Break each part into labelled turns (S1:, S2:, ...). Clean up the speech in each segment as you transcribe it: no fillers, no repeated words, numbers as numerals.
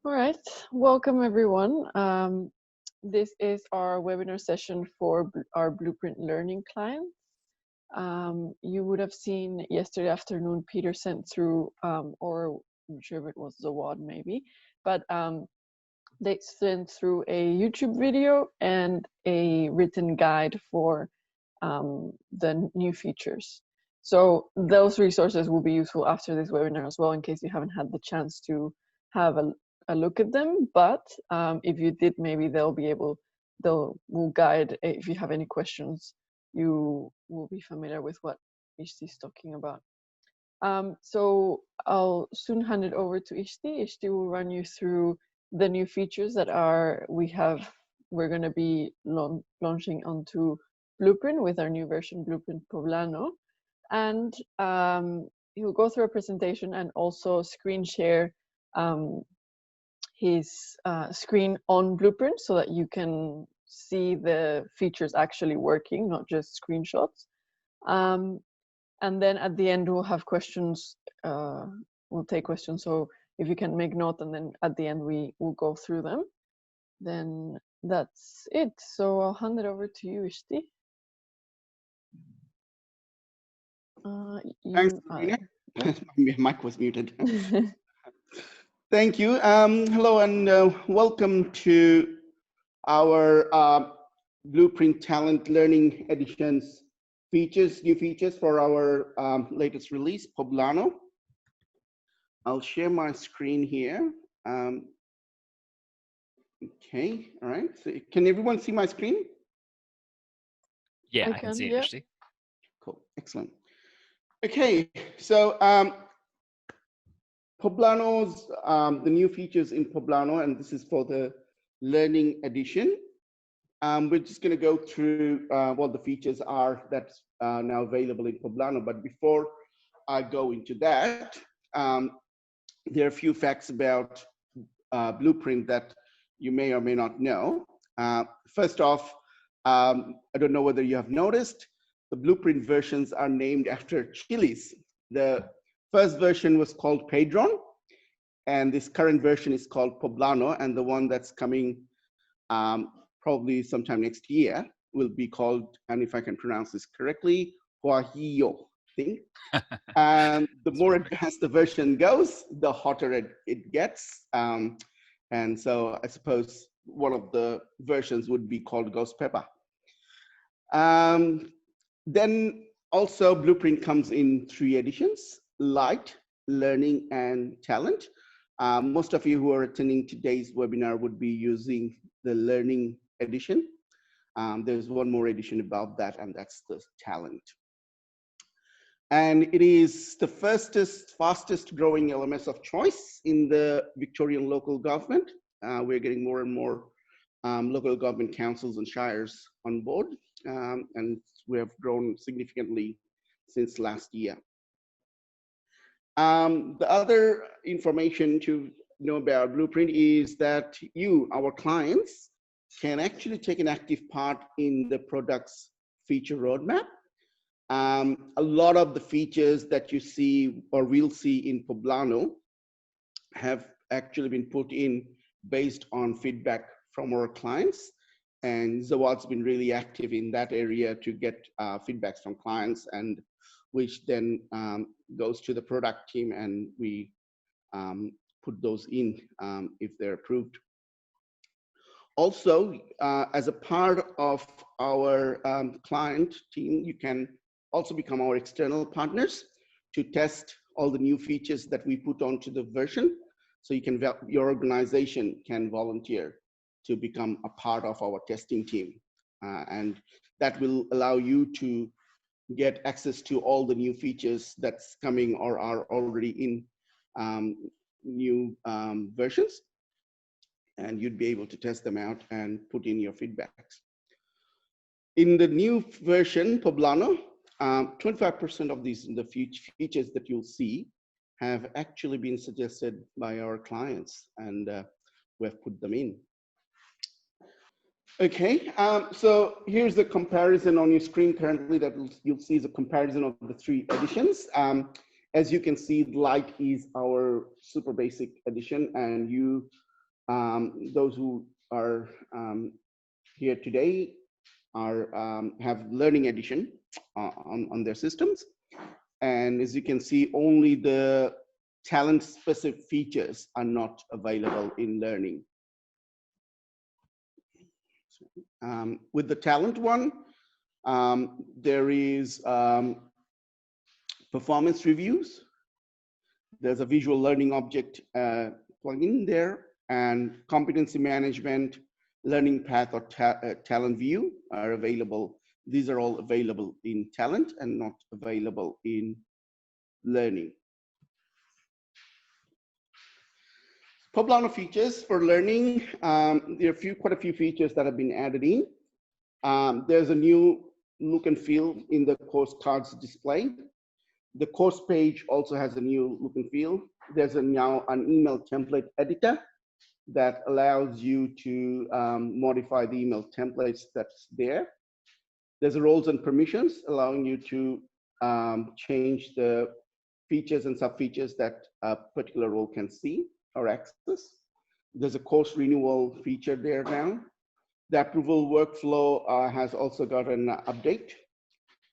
S1: All right, welcome everyone. This is our webinar session for our Blueprint Learning clients. You would have seen yesterday afternoon Peter sent through, or I'm not sure if it was Zawad maybe, but they sent through a YouTube video and a written guide for the new features. So those resources will be useful after this webinar as well, in case you haven't had the chance to have a look at them. But if you did, maybe will guide. If you have any questions, you will be familiar with what Ishti is talking about. So I'll soon hand it over to Ishti. Ishti will run you through the new features that we're going to be launching onto Blueprint with our new version, Blueprint Poblano. And he'll go through a presentation and also screen share his screen on Blueprint so that you can see the features actually working, not just screenshots. And then at the end, we'll have questions. We'll take questions. So if you can make note, and then at the end, we will go through them. Then that's it. So I'll hand it over to you, Ishti.
S2: Thanks, Marina. My mic was muted. Thank you. Hello and welcome to our Blueprint Talent Learning Editions new features for our latest release, Poblano. I'll share my screen here. Okay, all right. So can everyone see my screen?
S3: Yeah, I can see it, Ishti.
S2: Cool, excellent. Okay, so Poblano's, the new features in Poblano, and this is for the Learning Edition. We're just going to go through what the features are that's now available in Poblano. But before I go into that, there are a few facts about Blueprint that you may or may not know. First off, I don't know whether you have noticed, the Blueprint versions are named after chilies. The first version was called Padron, and this current version is called Poblano, and the one that's coming probably sometime next year will be called, and if I can pronounce this correctly, Huajillo. And the more advanced the version goes, the hotter it gets. And so I suppose one of the versions would be called Ghost Pepper. Then also Blueprint comes in 3 editions: Light, Learning, and Talent. Most of you who are attending today's webinar would be using the Learning edition. There's one more edition above that, and that's the Talent. And it is the fastest growing LMS of choice in the Victorian local government. We're getting more and more local government councils and shires on board, and we have grown significantly since last year. The other information to know about Blueprint is that you, our clients, can actually take an active part in the product's feature roadmap. A lot of the features that you see or will see in Poblano have actually been put in based on feedback from our clients. And Zawad's been really active in that area to get feedbacks from clients, and which then goes to the product team, and we put those in if they're approved. Also, as a part of our client team, you can also become our external partners to test all the new features that we put onto the version. So you can, your organization can volunteer to become a part of our testing team. And that will allow you to get access to all the new features that's coming or are already in new versions. And you'd be able to test them out and put in your feedbacks. In the new version, Poblano, 25% of the features that you'll see have actually been suggested by our clients, and we have put them in. Okay, so here's the comparison on your screen currently that you'll see is a comparison of the 3 editions. As you can see, Light is our super basic edition, and you those who are here today have Learning Edition on their systems. And as you can see, only the talent-specific features are not available in Learning. With the talent one, there is performance reviews. There's a visual learning object plugin there, and competency management, learning path, or talent view are available. These are all available in talent and not available in Learning. Poblano features for Learning. There are quite a few features that have been added in. There's a new look and feel in the course cards display. The course page also has a new look and feel. There's now an email template editor that allows you to modify the email templates that's there. There's roles and permissions allowing you to change the features and sub-features that a particular role can see or access. There's a course renewal feature there now. The approval workflow has also got an update.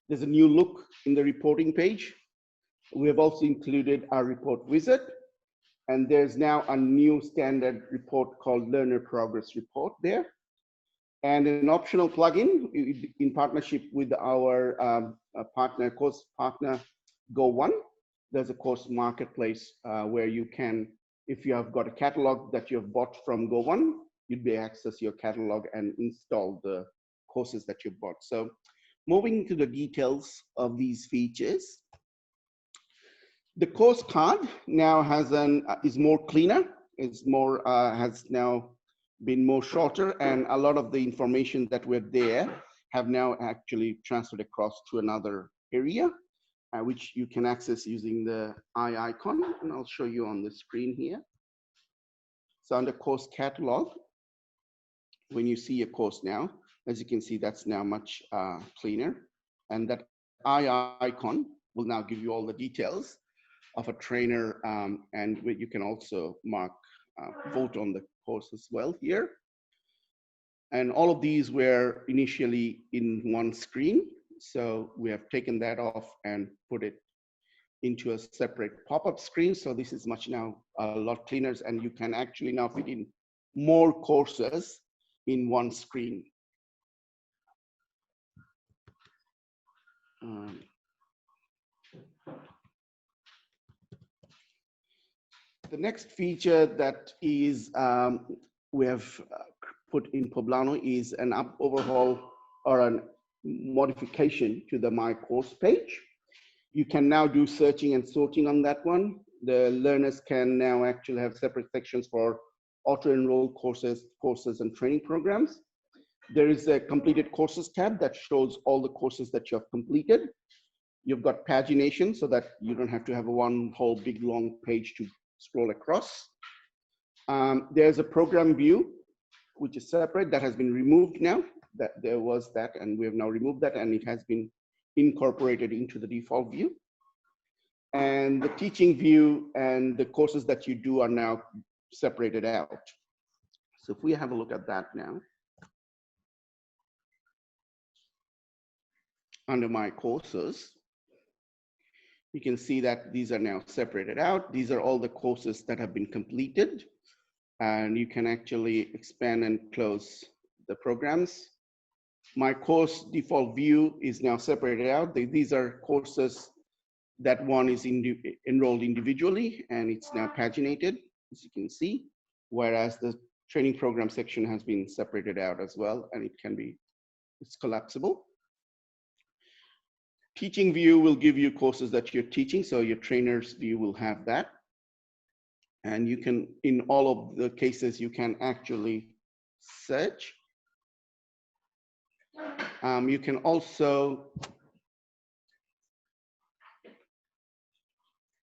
S2: There's a new look in the reporting page. We have also included our report wizard, and there's now a new standard report called Learner Progress Report there. And an optional plugin in partnership with our course partner, Go1. There's a course marketplace where you can, if you have got a catalog that you have bought from Go1, you'd be able to access your catalog and install the courses that you bought. So moving to the details of these features, the course card now has is more cleaner. It's more has now been more shorter, and a lot of the information that were there have now actually transferred across to another area, which you can access using the eye icon, and I'll show you on the screen here. So under course catalog, when you see a course now, as you can see, that's now much cleaner, and that eye icon will now give you all the details of a trainer, and you can also mark vote on the course as well here. And all of these were initially in one screen, so we have taken that off and put it into a separate pop-up screen. So this is much now a lot cleaner, and you can actually now fit in more courses in one screen. The next feature that is we have put in Poblano is an overhaul or a modification to the My Course page. You can now do searching and sorting on that one. The learners can now actually have separate sections for auto-enroll courses, and training programs. There is a completed courses tab that shows all the courses that you have completed. You've got pagination so that you don't have to have one whole big long page to scroll across. There's a program view, which is separate, that has been removed now. That there was that, and we have now removed that, and it has been incorporated into the default view. And the teaching view and the courses that you do are now separated out. So if we have a look at that now, under My Courses, you can see that these are now separated out. These are all the courses that have been completed, and you can actually expand and close the programs. My course default view is now separated out. These are courses that one is enrolled individually, and it's now paginated, as you can see, whereas the training program section has been separated out as well, and it's collapsible. Teaching view will give you courses that you're teaching, so your trainer's view will have that. And you can, in all of the cases, you can actually search. You can also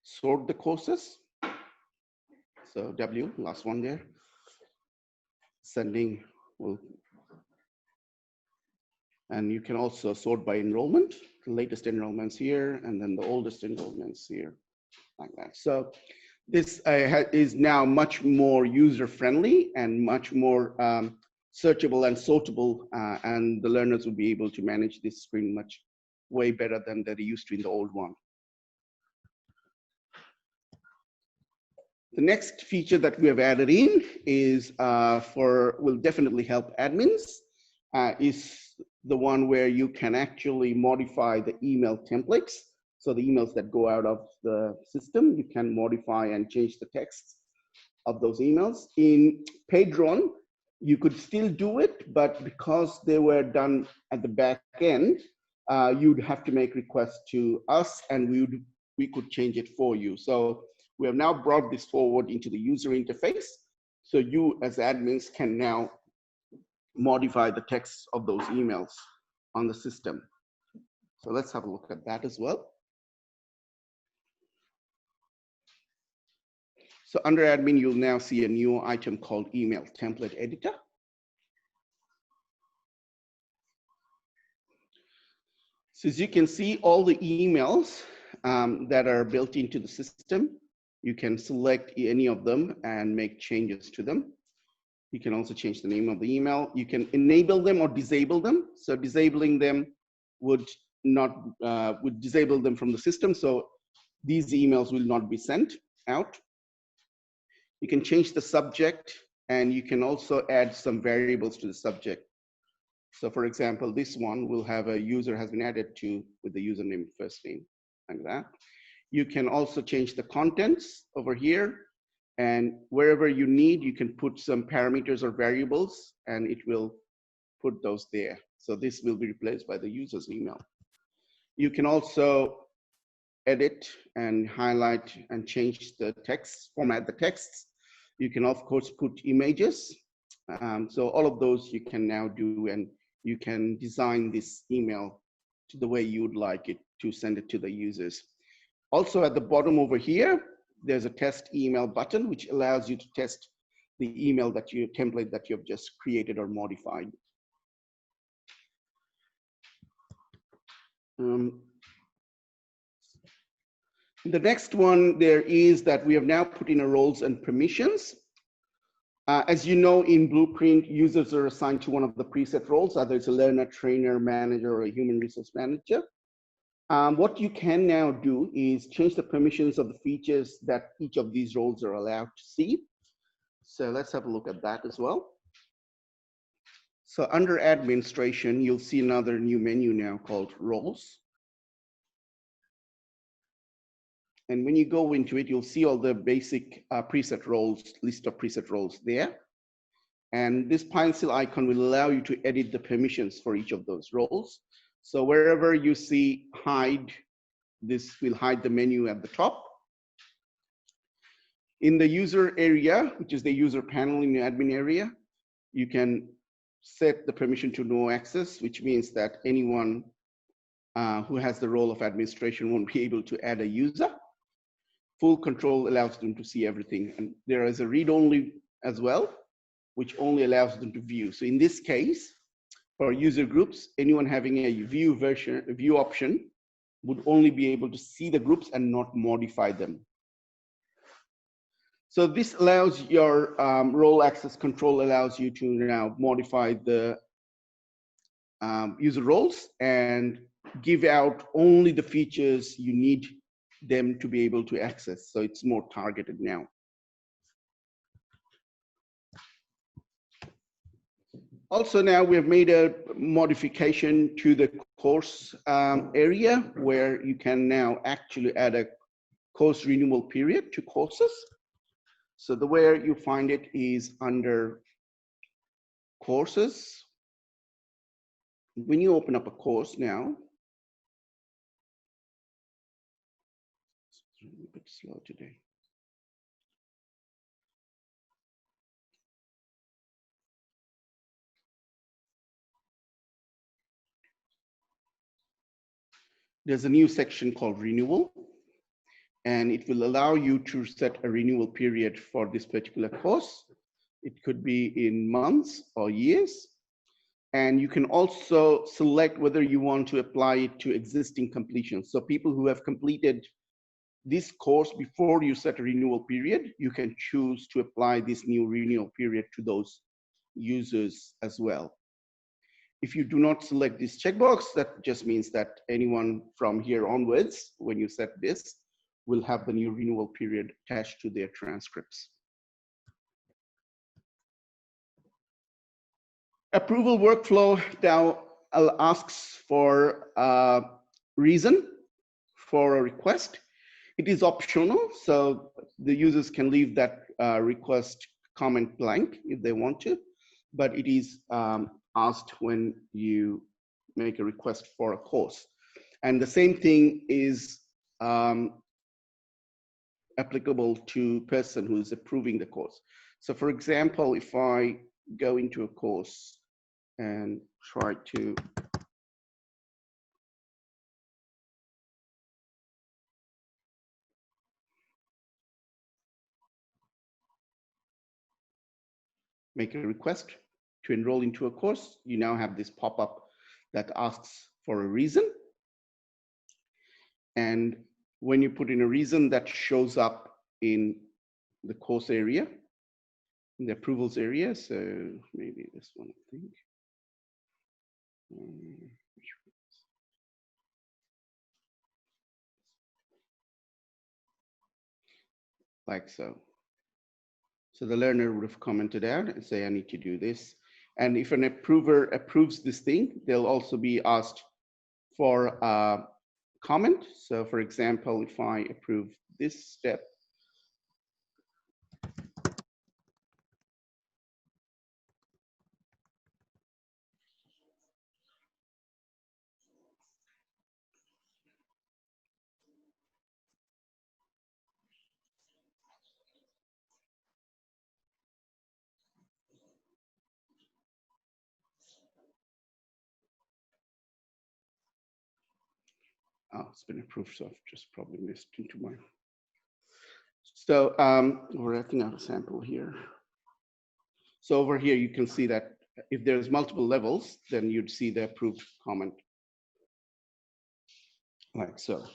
S2: sort the courses. So W, last one there. Sending will, and you can also sort by enrollment, the latest enrollments here, and then the oldest enrollments here, like that. So This is now much more user-friendly and much more searchable and sortable, and the learners will be able to manage this screen much way better than they used to in the old one. The next feature that we have added in is will definitely help admins, is the one where you can actually modify the email templates. So the emails that go out of the system, you can modify and change the text of those emails. In Padron, you could still do it, but because they were done at the back end, you'd have to make requests to us and we could change it for you. So we have now brought this forward into the user interface. So you as admins can now modify the text of those emails on the system. So let's have a look at that as well. So under admin, you'll now see a new item called email template editor. So as you can see, all the emails that are built into the system, you can select any of them and make changes to them. You can also change the name of the email. You can enable them or disable them. So disabling them would disable them from the system. So these emails will not be sent out. You can change the subject, and you can also add some variables to the subject. So for example, this one will have a user has been added to with the username first name, like that. You can also change the contents over here, and wherever you need, you can put some parameters or variables, and it will put those there. So this will be replaced by the user's email. You can also edit and highlight and change the text, format the texts. You can of course put images. So all of those you can now do, and you can design this email to the way you would like it to send it to the users. Also at the bottom over here, there's a test email button, which allows you to test the email template that you've just created or modified. The next one there is that we have now put in a roles and permissions. As you know, in Blueprint, users are assigned to one of the preset roles, either it's a learner, trainer, manager, or a human resource manager. What you can now do is change the permissions of the features that each of these roles are allowed to see. So let's have a look at that as well. So under administration, you'll see another new menu now called roles. And when you go into it, you'll see all the basic preset roles, list of preset roles there. And this pencil icon will allow you to edit the permissions for each of those roles. So wherever you see hide, this will hide the menu at the top. In the user area, which is the user panel in the admin area, you can set the permission to no access, which means that anyone who has the role of administration won't be able to add a user. Full control allows them to see everything. And there is a read-only as well, which only allows them to view. So in this case, for user groups, anyone having a view option would only be able to see the groups and not modify them. So this allows your role access control allows you to now modify the user roles and give out only the features you need them to be able to access. So it's more targeted now. Also now we have made a modification to the course area where you can now actually add a course renewal period to courses. So the way you find it is under courses. When you open up a course now, it's a bit slow today. There's a new section called renewal, and it will allow you to set a renewal period for this particular course. It could be in months or years. And you can also select whether you want to apply it to existing completions. So people who have completed this course, before you set a renewal period, you can choose to apply this new renewal period to those users as well. If you do not select this checkbox, that just means that anyone from here onwards, when you set this, will have the new renewal period attached to their transcripts. Approval workflow now asks for a reason for a request. It is optional, so the users can leave that request comment blank if they want to, but it is asked when you make a request for a course. And the same thing is applicable to person who is approving the course. So for example, if I go into a course and try to make a request to enroll into a course, you now have this pop-up that asks for a reason. And when you put in a reason, that shows up in the course area, in the approvals area. So maybe this one, I think. Like so. So the learner would have commented out and say, I need to do this. And if an approver approves this thing, they'll also be asked for a comment. So for example, if I approve this step, oh, it's been approved, so I've just probably missed into my. So we're acting out a sample here. So over here, you can see that if there's multiple levels, then you'd see the approved comment like so.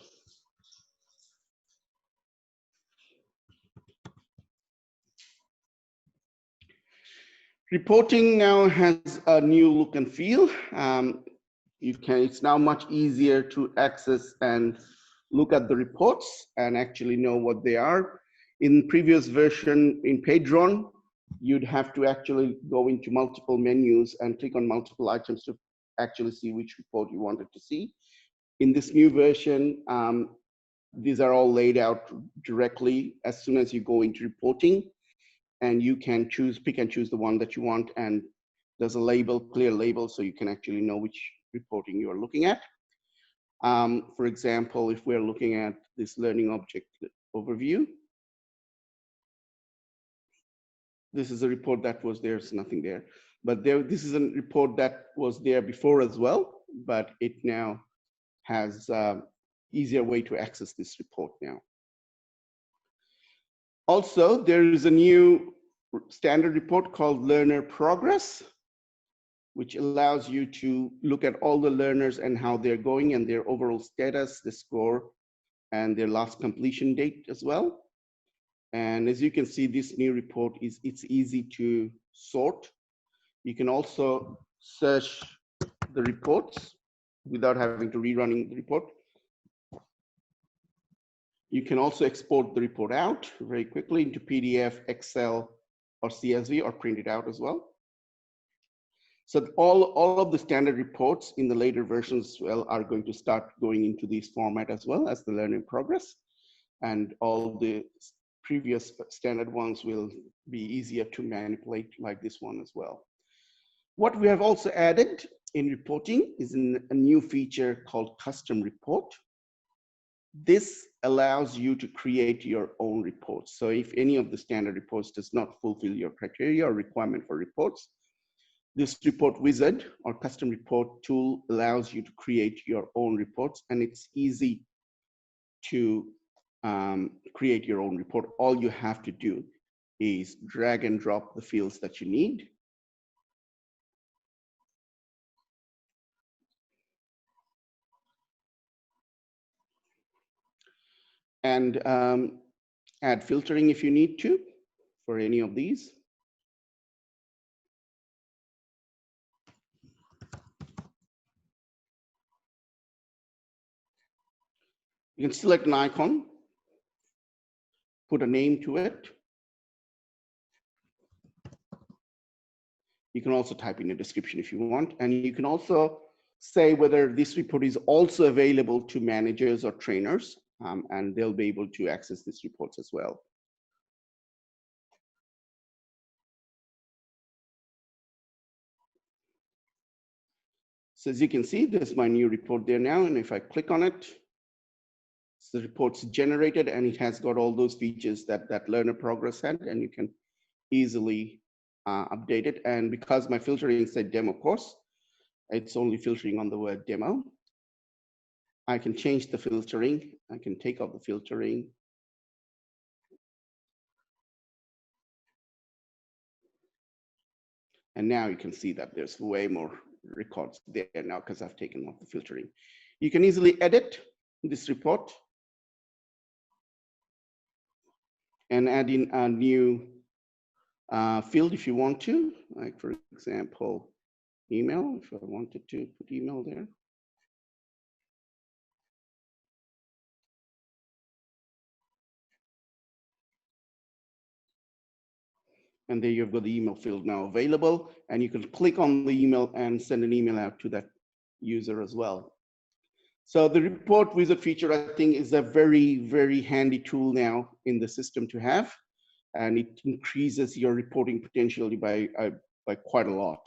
S2: Reporting now has a new look and feel. It's now much easier to access and look at the reports and actually know what they are. In previous version in Padron, you'd have to actually go into multiple menus and click on multiple items to actually see which report you wanted to see. In this new version, these are all laid out directly as soon as you go into reporting, and you can pick and choose the one that you want, and there's a label, clear label, so you can actually know which reporting you are looking at. For example, if we're looking at this learning object overview, this is a report that was there, there's nothing there. But this is a report that was there before as well, but it now has easier way to access this report now. Also, there is a new standard report called Learner Progress, which allows you to look at all the learners and how they're going and their overall status, the score, and their last completion date as well. And as you can see, this new report it's easy to sort. You can also search the reports without having to rerunning the report. You can also export the report out very quickly into PDF, Excel, or CSV, or print it out as well. So all of the standard reports in the later versions as well are going to start going into this format as well as the learning progress. And all the previous standard ones will be easier to manipulate like this one as well. What we have also added in reporting is a new feature called custom report. This allows you to create your own reports. So if any of the standard reports does not fulfill your criteria or requirement for reports, this report wizard or custom report tool allows you to create your own reports, and it's easy to create your own report. All you have to do is drag and drop the fields that you need. and add filtering if you need to for any of these. You can select an icon, put a name to it. You can also type in a description if you want, and you can also say whether this report is also available to managers or trainers, and they'll be able to access these reports as well. So as you can see, there's my new report there now, and if I click on it, so the report's generated, and it has got all those features that learner progress had, and you can easily update it. And because my filtering said demo course, it's only filtering on the word demo. I can change the filtering. I can take off the filtering. And now you can see that there's way more records there now because I've taken off the filtering. You can easily edit this report and add in a new field if you want to, like for example, email, if I wanted to put email there. And there you've got the email field now available, and you can click on the email and send an email out to that user as well. So the report wizard feature, I think, is a very, very handy tool now in the system to have, and it increases your reporting potentially by quite a lot.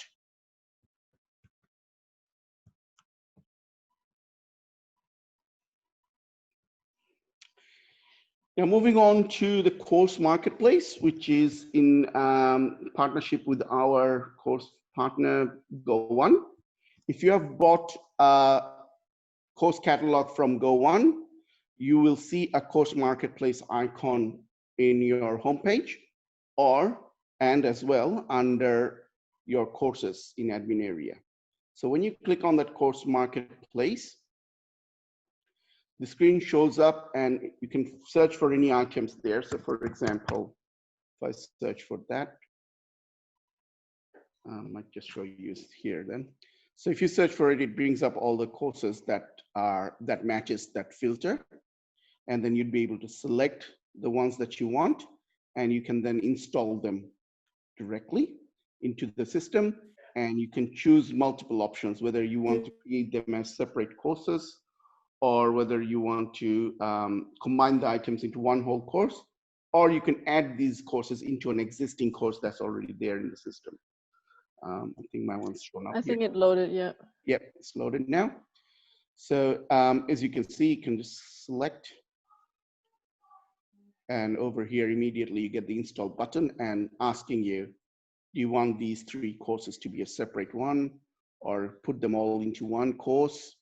S2: Now, moving on to the course marketplace, which is in partnership with our course partner, Go1. If you have bought a course catalog from Go1, you will see a course marketplace icon in your homepage, and as well under your courses in admin area. So when you click on that course marketplace, the screen shows up and you can search for any items there. So for example, if I search for that, I might just show you here then. So if you search for it, it brings up all the courses that matches that filter. And then you'd be able to select the ones that you want, and you can then install them directly into the system. And you can choose multiple options, whether you want to create them as separate courses, or whether you want to combine the items into one whole course, or you can add these courses into an existing course that's already there in the system. I think my one's shown up.
S1: I think it loaded, yeah.
S2: Yep, it's loaded now. So as you can see, you can just select, and over here immediately you get the install button and asking you, do you want these 3 courses to be a separate one, or put them all into one course,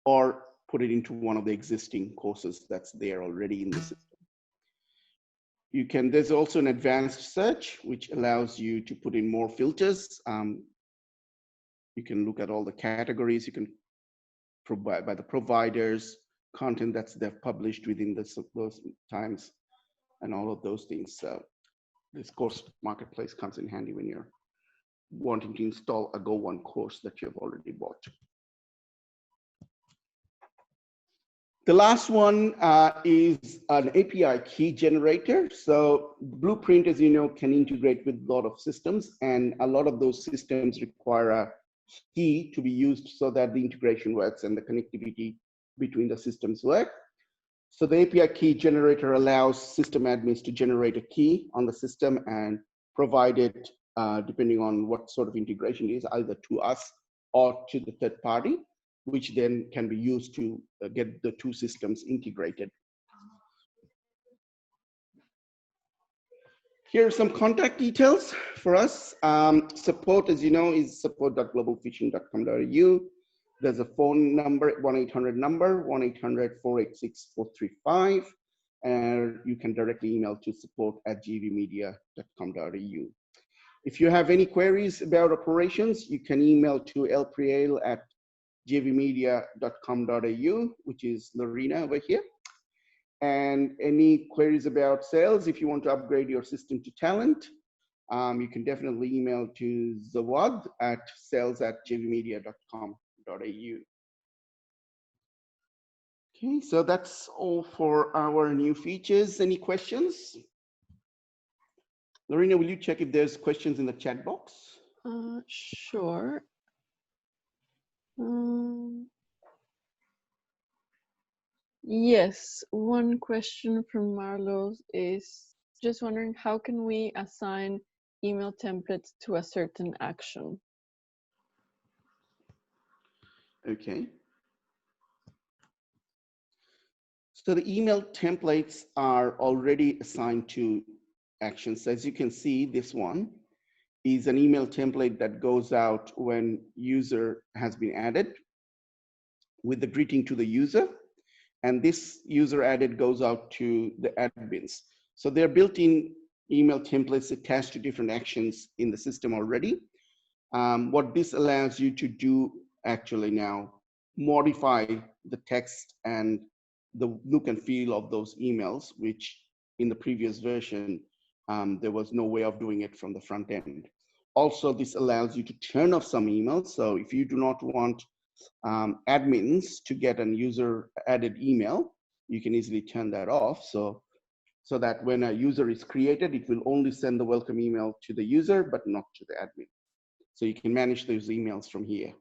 S2: or put it into one of the existing courses that's there already in the system. You can, there's also an advanced search, which allows you to put in more filters. You can look at all the categories, you can provide by the providers, content that's they've published within those times, and all of those things. So this course marketplace comes in handy when you're wanting to install a Go1 course that you've already bought. The last one is an API key generator. So Blueprint, as you know, can integrate with a lot of systems, and a lot of those systems require a key to be used so that the integration works and the connectivity between the systems work. So the API key generator allows system admins to generate a key on the system and provide it depending on what sort of integration it is, either to us or to the third party, which then can be used to get the 2 systems integrated. Here are some contact details for us. Support, as you know, is support.globalfishing.com.au. There's a phone number, 1-800 number, 1-800-486-435. And you can directly email to support@gvmedia.com.au. If you have any queries about operations, you can email to lpriel@gvmedia.com.au, which is Lorena over here. And any queries about sales, if you want to upgrade your system to Talent, you can definitely email to Zawad at sales@jvmedia.com.au. Okay, so that's all for our new features. Any questions? Lorena, will you check if there's questions in the chat box?
S1: Sure. Yes, one question from Marlos is just wondering, how can we assign email templates to a certain action?
S2: Okay. So the email templates are already assigned to actions. As you can see, this one is an email template that goes out when user has been added with the greeting to the user. And this user added goes out to the admins. So they're built-in email templates attached to different actions in the system already. What this allows you to do actually now, modify the text and the look and feel of those emails, which in the previous version, there was no way of doing it from the front end. Also, this allows you to turn off some emails. So if you do not want admins to get an user added email, you can easily turn that off. So that when a user is created, it will only send the welcome email to the user, but not to the admin. So you can manage those emails from here.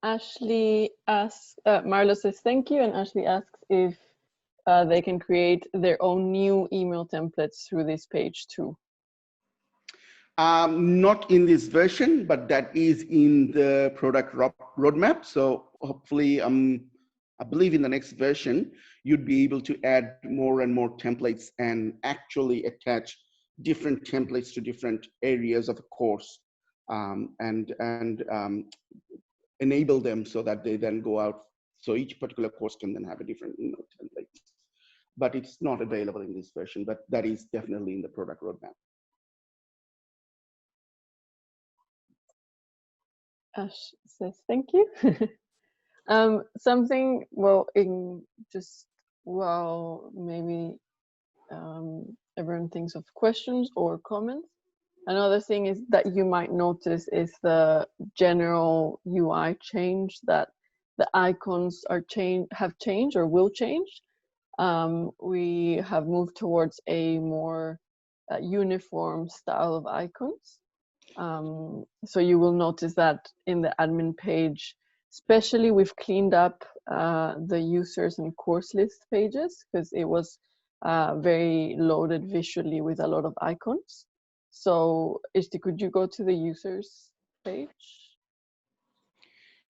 S1: Ashley asks, Marlo says thank you, and Ashley asks if they can create their own new email templates through this page too.
S2: Not in this version, but that is in the product roadmap. So hopefully, I believe in the next version, you'd be able to add more and more templates and actually attach different templates to different areas of a course, and enable them so that they then go out. So each particular course can then have a different email template. But it's not available in this version, but that is definitely in the product roadmap.
S1: Ash says thank you. Something, well, in just while maybe everyone thinks of questions or comments, another thing is that you might notice is the general UI change, that the icons have changed or will change. We have moved towards a more uniform style of icons. So you will notice that in the admin page, especially we've cleaned up the users and course list pages, because it was very loaded visually with a lot of icons. So Ishti, could you go to the users page?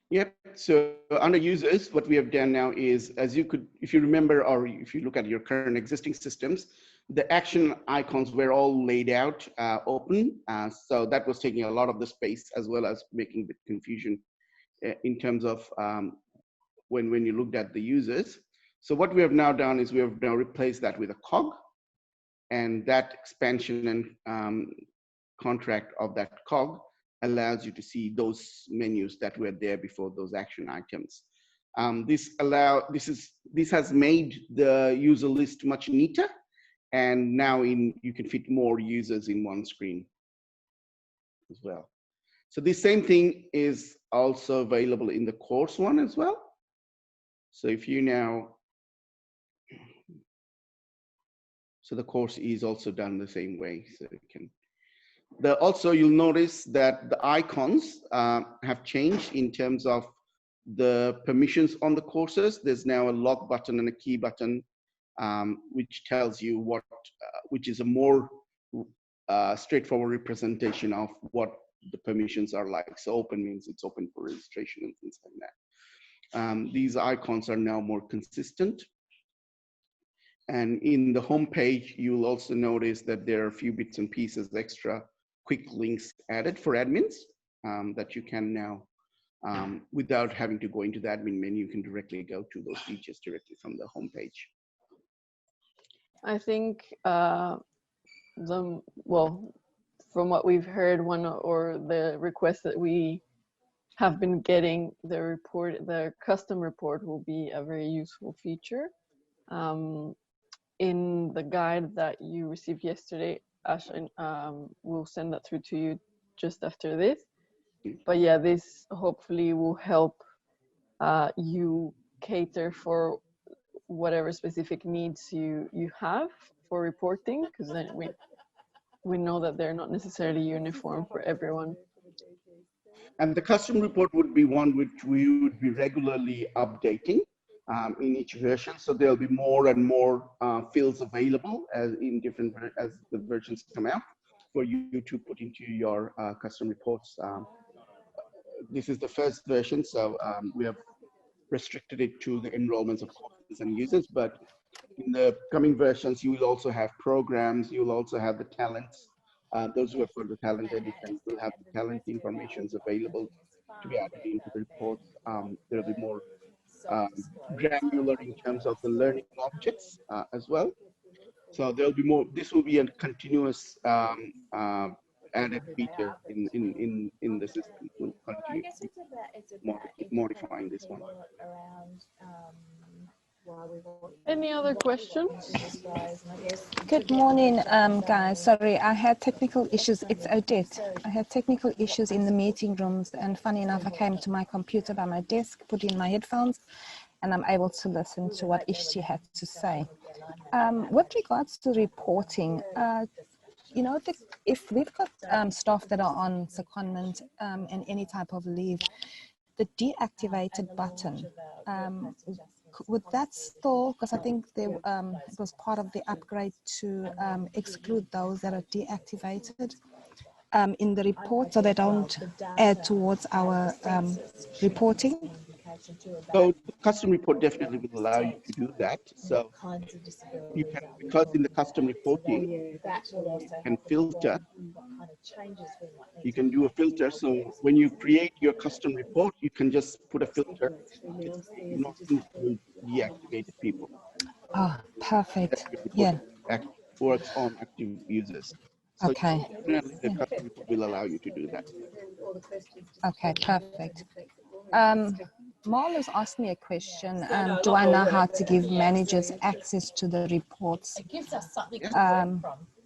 S2: Yep, so under users, what we have done now is, as you could, if you remember, or if you look at your current existing systems, the action icons were all laid out open. So that was taking a lot of the space, as well as making a bit confusion in terms of when you looked at the users. So what we have now done is we have now replaced that with a cog, and that expansion and contract of that cog allows you to see those menus that were there before those action items. This has made the user list much neater, and now you can fit more users in one screen as well. So the same thing is also available in the course one as well. So if you now, so the course is also done the same way. So you can. Also, you'll notice that the icons have changed in terms of the permissions on the courses. There's now a lock button and a key button, which tells you which is a more straightforward representation of what the permissions are like. So open means it's open for registration and things like that. These icons are now more consistent. And in the home page, you'll also notice that there are a few bits and pieces extra quick links added for admins that you can now, without having to go into the admin menu, you can directly go to those features directly from the home page.
S1: I think from what we've heard, one or the request that we have been getting the report, the custom report will be a very useful feature. In the guide that you received yesterday, Ash, we'll send that through to you just after this. But yeah, this hopefully will help you cater for whatever specific needs you have for reporting, because then we know that they're not necessarily uniform for everyone.
S2: And the custom report would be one which we would be regularly updating in each version. So there'll be more and more fields available as the versions come out for you to put into your custom reports. This is the first version, so we have restricted it to the enrollments of courses and users, but in the coming versions, you will also have programs, you will also have the talents. Those who are further talented, you will have the talent informations available to be added into the reports. There will be more granular in terms of the learning objects as well. So there'll be more, this will be a continuous added feature in the system. We'll continue modifying this one.
S1: Any other questions?
S4: Good morning, guys. Sorry, I had technical issues. It's Odette. I had technical issues in the meeting rooms, and funny enough, I came to my computer by my desk, put in my headphones, and I'm able to listen to what Ishti had to say. With regards to reporting, you know, if we've got staff that are on secondment and any type of leave, the deactivated button, would that still, because I think it was part of the upgrade to exclude those that are deactivated in the report so they don't add towards our reporting?
S2: So the custom report definitely will allow you to do that. So you can, because in the custom reporting, you can filter. You can do a filter. So when you create your custom report, you can just put a filter. It's not include deactivated people.
S4: Oh, perfect. Yeah.
S2: Works on active users. So
S4: okay.
S2: Definitely the custom report will allow you to do that.
S4: Okay, perfect. Marlo's asked me a question. Do I know how to give managers access to the reports?
S5: It gives us something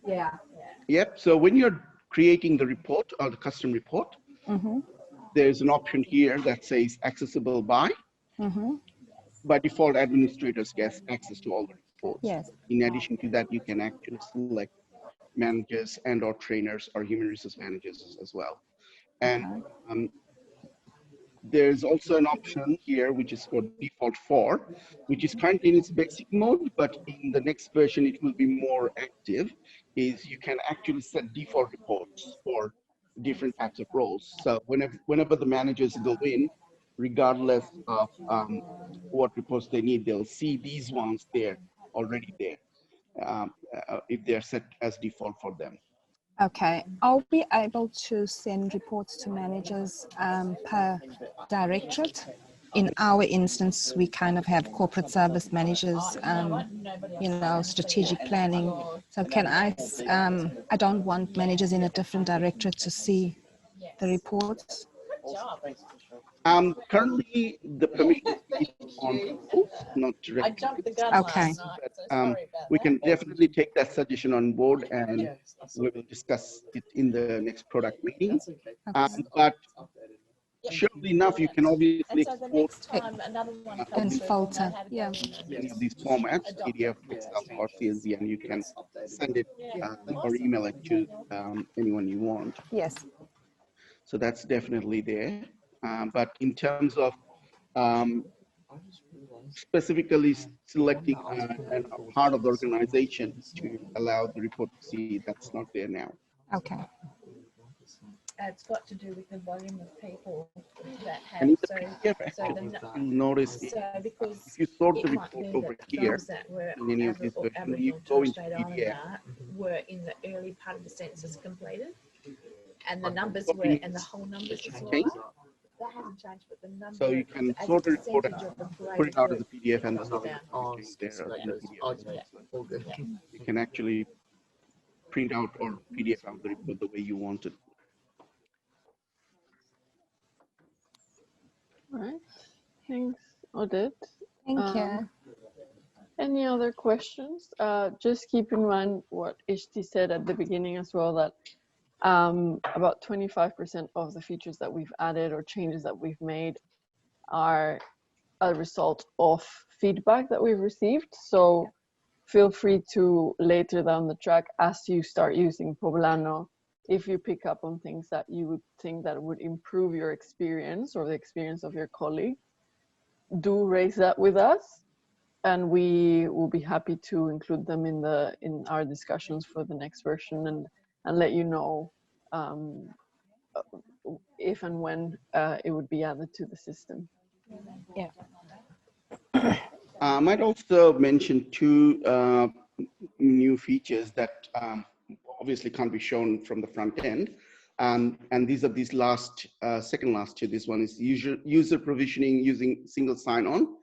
S2: yeah. Yep. So when you're creating the report or the custom report, there's an option here that says accessible by. By default, administrators get access to all the reports.
S4: Yes.
S2: In addition to that, you can actually select managers and or trainers or human resource managers as well. And there's also an option here, which is for default 4, which is currently in its basic mode, but in the next version, it will be more active, is you can actually set default reports for different types of roles. So whenever the managers go in, regardless of what reports they need, they'll see these ones there, already there, if they're set as default for them.
S4: Okay, I'll be able to send reports to managers per directorate. In our instance, we kind of have corporate service managers, you know, strategic planning. So can I don't want managers in a different directorate to see the reports.
S2: Currently, the permission is on hold, not directly.
S4: Okay.
S2: But, we can definitely take that suggestion on board, and we will discuss it in the next product meeting. But surely enough, you can obviously export
S4: and filter. Yeah.
S2: any of these formats, PDF, Excel, or CSV, and you can send it or email it to anyone you want.
S4: Yes.
S2: So that's definitely there. But in terms of specifically selecting a part of the organization to allow the report to see, that's not there now.
S4: Okay.
S5: It's got to do with the volume of people that have.
S2: And in the PDF, actually, you'll notice if you sort the report over here, in any of these versions, you go into PDF.
S5: Were in the early part of the census completed, and the numbers were, and the whole numbers as well. That hasn't changed, but the number.
S2: So you can sort the report and put it out as a PDF, and the numbers are there in the PDF. You can actually print out or PDF out the report the way you want it.
S1: All right. Thanks, Odette.
S4: Thank you.
S1: Any other questions? Just keep in mind what Ishti said at the beginning as well, that about 25% of the features that we've added or changes that we've made are a result of feedback that we've received. So feel free to later down the track, as you start using Poblano, if you pick up on things that you would think that would improve your experience or the experience of your colleague, do raise that with us, and we will be happy to include them in our discussions for the next version, and let you know if and when it would be added to the system.
S4: Yeah.
S2: I might also mention two new features that obviously can't be shown from the front end. And these are second last two. This one is user provisioning using single sign-on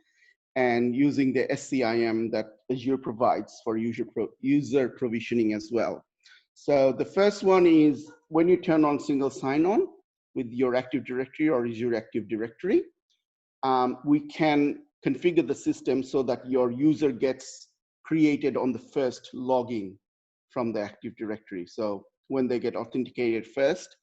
S2: and using the SCIM that Azure provides for user provisioning as well. So the first one is when you turn on single sign-on with your Active Directory or Azure Active Directory, we can configure the system so that your user gets created on the first login from the Active Directory. So when they get authenticated first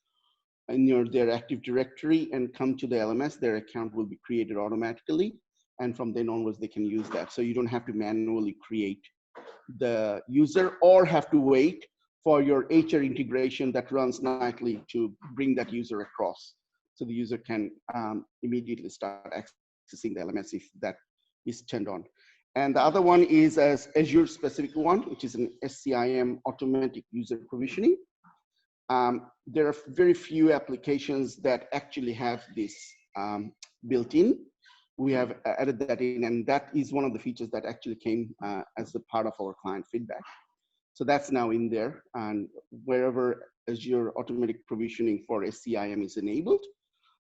S2: in their Active Directory and come to the LMS, their account will be created automatically. And from then onwards, they can use that. So you don't have to manually create the user or have to wait for your HR integration that runs nightly to bring that user across. So the user can immediately start accessing the LMS if that is turned on. And the other one is as Azure specific one, which is an SCIM automatic user provisioning. There are very few applications that actually have this built in. We have added that in, and that is one of the features that actually came as a part of our client feedback. So that's now in there, and wherever Azure automatic provisioning for SCIM is enabled,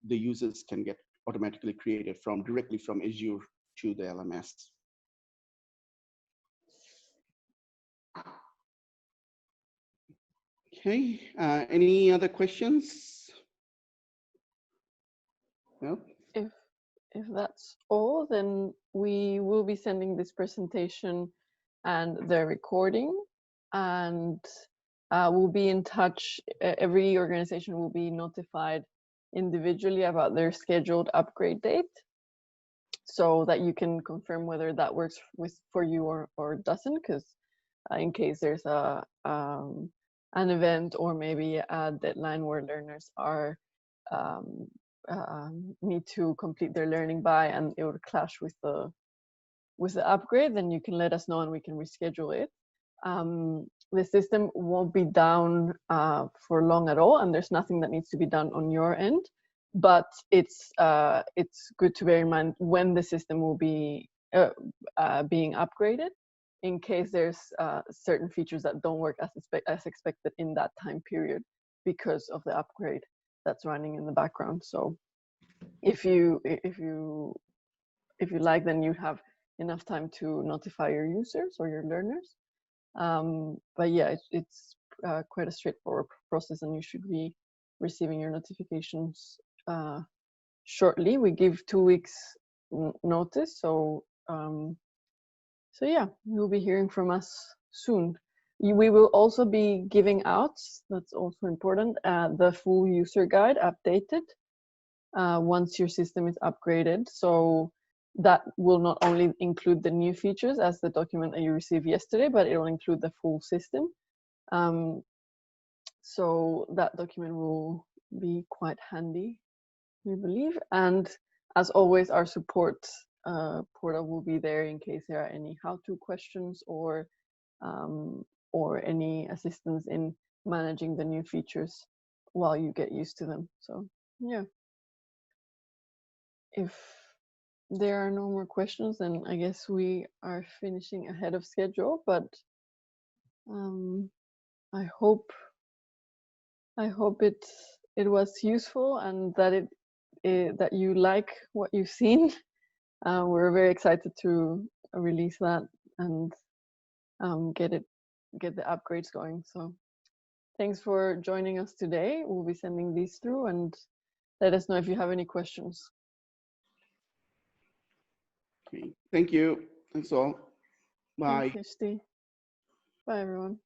S2: the users can get automatically created directly from Azure to the LMS. Okay, any other questions? No?
S1: If that's all, then we will be sending this presentation and the recording, and we'll be in touch. Every organization will be notified individually about their scheduled upgrade date, so that you can confirm whether that works for you or doesn't, because in case there's an event or maybe a deadline where learners are need to complete their learning by, and it would clash with the upgrade, then you can let us know and we can reschedule it. The system won't be down for long at all, and there's nothing that needs to be done on your end, but it's good to bear in mind when the system will be being upgraded, in case there's certain features that don't work as expected in that time period because of the upgrade that's running in the background. So if you like, then you have enough time to notify your users or your learners. But yeah, it's quite a straightforward process, and you should be receiving your notifications shortly. We give 2 weeks notice, so yeah, you'll be hearing from us soon. We will also be giving out, that's also important, the full user guide updated once your system is upgraded. So that will not only include the new features as the document that you received yesterday, but it will include the full system. So that document will be quite handy, we believe. And as always, our support portal will be there in case there are any how-to questions or any assistance in managing the new features while you get used to them. So yeah. If there are no more questions, then I guess we are finishing ahead of schedule, but I hope it was useful and that that you like what you've seen. We're very excited to release that and get the upgrades going. So thanks for joining us today. We'll be sending these through, and let us know if you have any questions.
S2: Okay. Thank you. Thanks all. Bye.
S1: Thank you, Steve. Bye, everyone.